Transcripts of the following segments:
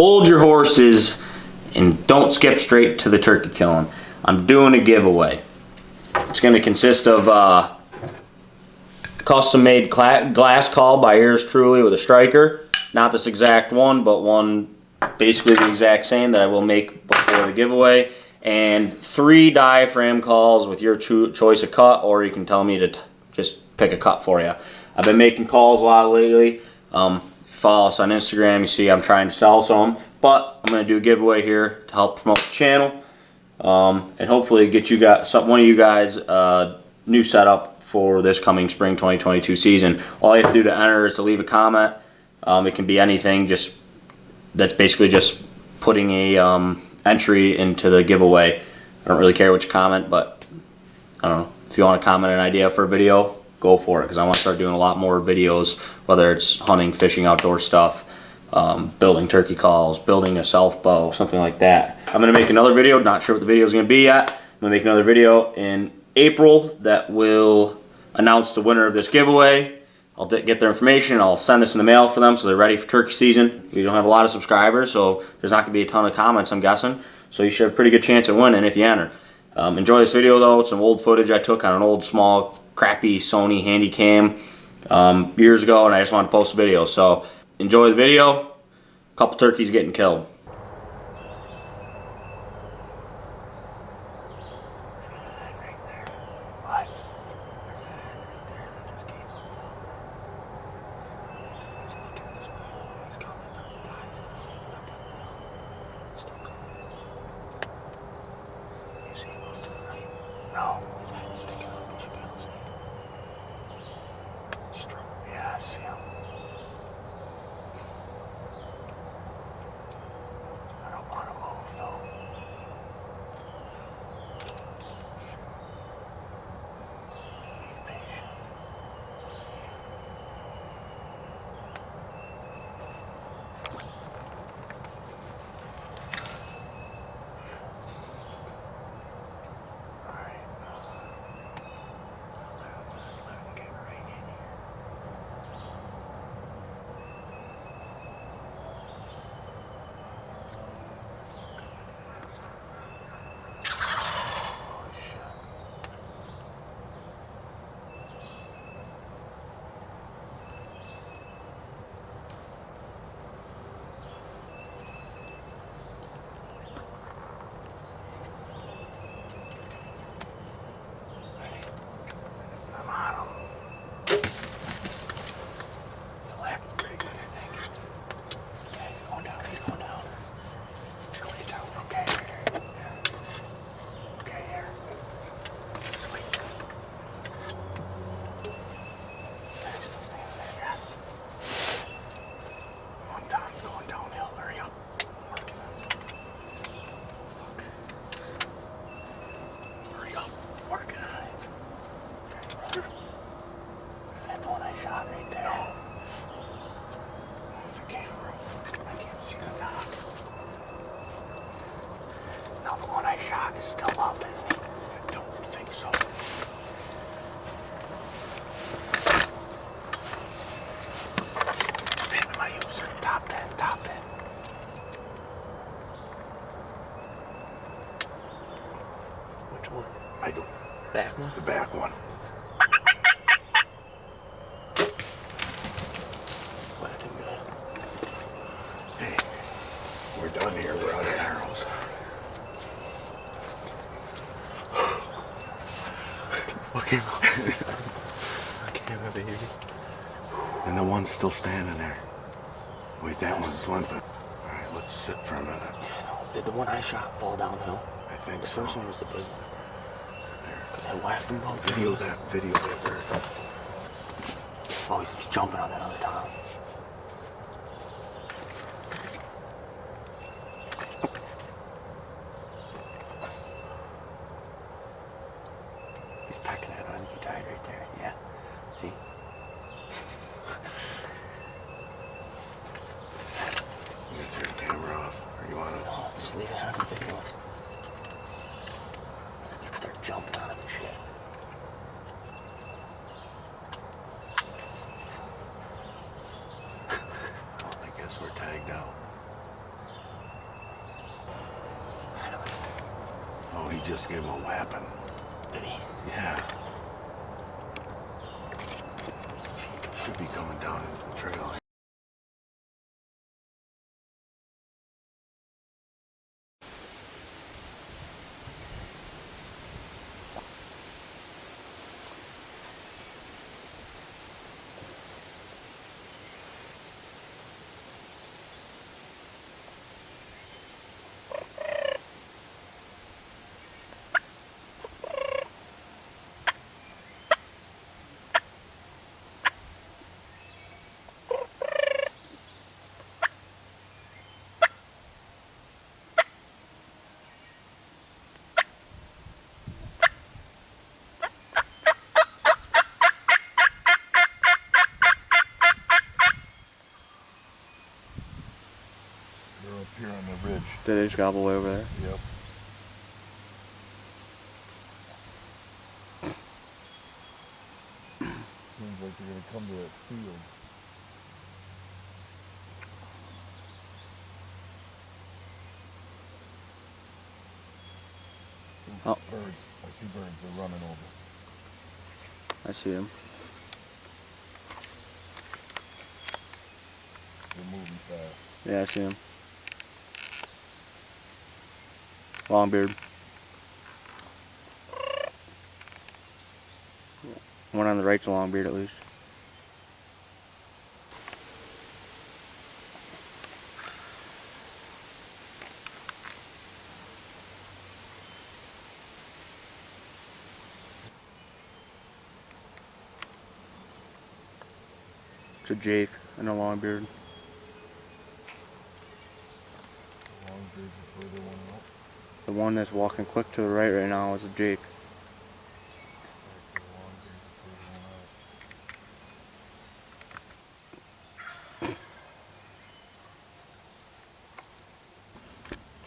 hold your horses and don't skip straight to the turkey killing. I'm doing a giveaway. It's going to consist of custom-made glass call by yours truly with a striker. Not this exact one, but one basically the exact same that I will make before the giveaway. And 3 diaphragm calls with your choice of cut, or you can tell me to just pick a cut for you. I've been making calls a lot lately. Follow us on Instagram. You see I'm trying to sell some, but I'm going to do a giveaway here to help promote the channel. And hopefully get you guys, one of you guys, new setup for this coming spring 2022 season. All you have to do to enter is to leave a comment. It can be anything. That's basically just putting a entry into the giveaway. I don't really care what you comment, but I don't know, if you want to comment an idea for a video, go for it, because I want to start doing a lot more videos, whether it's hunting, fishing, outdoor stuff, building turkey calls, building a self bow, something like that. I'm going to make another video, not sure what the video is going to be yet. I'm going to make another video in April that will announce the winner of this giveaway. I'll get their information, I'll send this in the mail for them so they're ready for turkey season. We don't have a lot of subscribers, so there's not going to be a ton of comments, I'm guessing. So you should have a pretty good chance of winning if you enter. Enjoy this video though. It's some old footage I took on an old small crappy Sony Handycam years ago, and I just wanted to post a video. So enjoy the video. A couple turkeys getting killed. No, his head's sticking up, but you can't see him. Yeah, I see him. I don't want to move though. Be patient. Is still up, isn't he? I don't think so. Which pin am I using? Top pin, top pin. Which one? I don't. Back one? The back one. Looking good. Hey, we're done here. We're out of arrows. Okay, baby. And the one's still standing there. Wait, that one's limping. All right, let's sit for a minute. Yeah, no. Did the one I shot fall downhill? I think the so. first one was the big one. There. I whacked him both. Video that bird. Oh, he's jumping on that other top. He's pecking at it. I think he died right there. Yeah. See? You got your camera off, or you want to? No, just leave it on the video. Let's start jumping on him and shit. Well, I guess we're tagged out. just gave him a whapping. Did he? Yeah. Should be coming down into the trail. They're up here on the ridge. Did they just gobble way over there? Yep. Seems like they're gonna come to that field. Oh. Birds. I see birds. They're running over. I see him. They're moving fast. Yeah, I see him. Longbeard. One on the right's a longbeard at least. It's a Jake and a longbeard. The longbeard's the further one out. The one that's walking quick to the right now is a Jake. Right, so the longbeard's the further one out.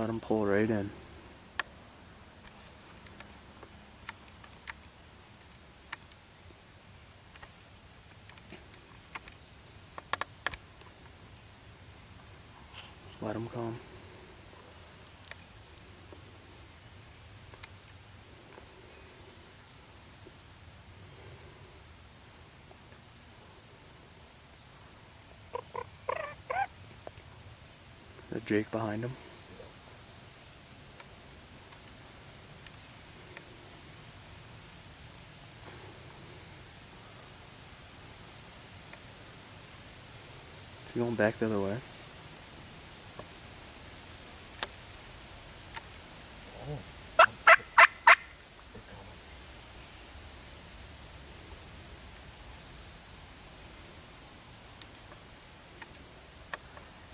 Let him pull right in. Just let him come. The Jake behind him. Is he going back the other way? Oh.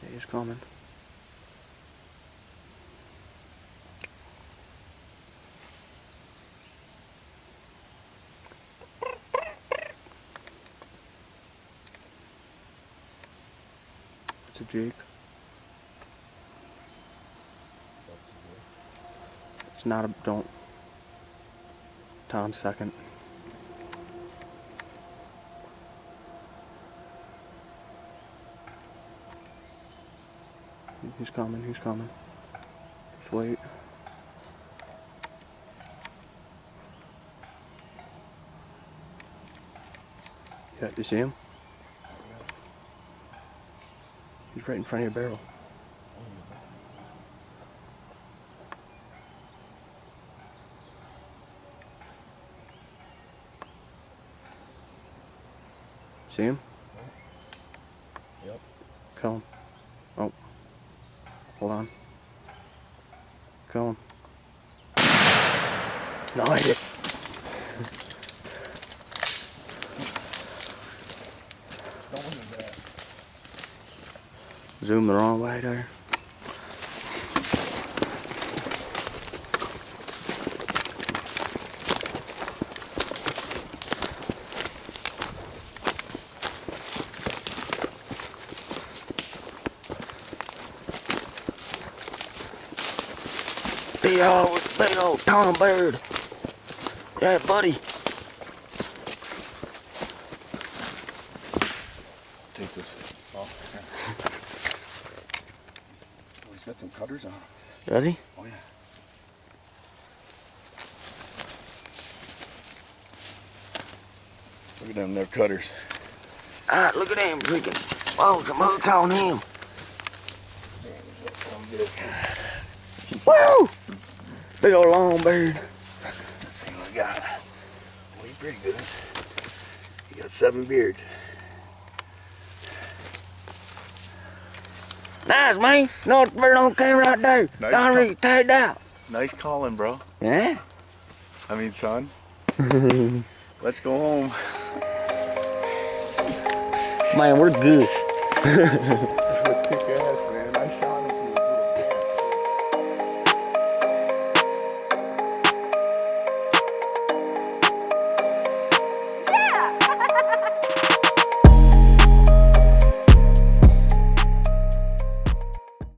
Yeah, he's coming. It's a Jake. It's not a, don't. Tom second. He's coming, he's coming. Just wait. Yeah, you see him? He's right in front of your barrel. See him? Yep. Kill him. Oh. Hold on. Kill him. Nice! Zoom the wrong way there. Big old Tom Bird. Yeah, buddy. Take this off. Oh, he's got some cutters on him. Does he? Oh, yeah. Look at them, they're cutters. Alright, look at him freaking. Whoa, some hooks on him. Woo! Big old long beard. Let's see what we got. Well, he's pretty good. He got 7 beards. Nice, man. No bird on camera right there. Nice Already tagged out. Nice calling, bro. Yeah? I mean, son. Let's go home. Man, we're good.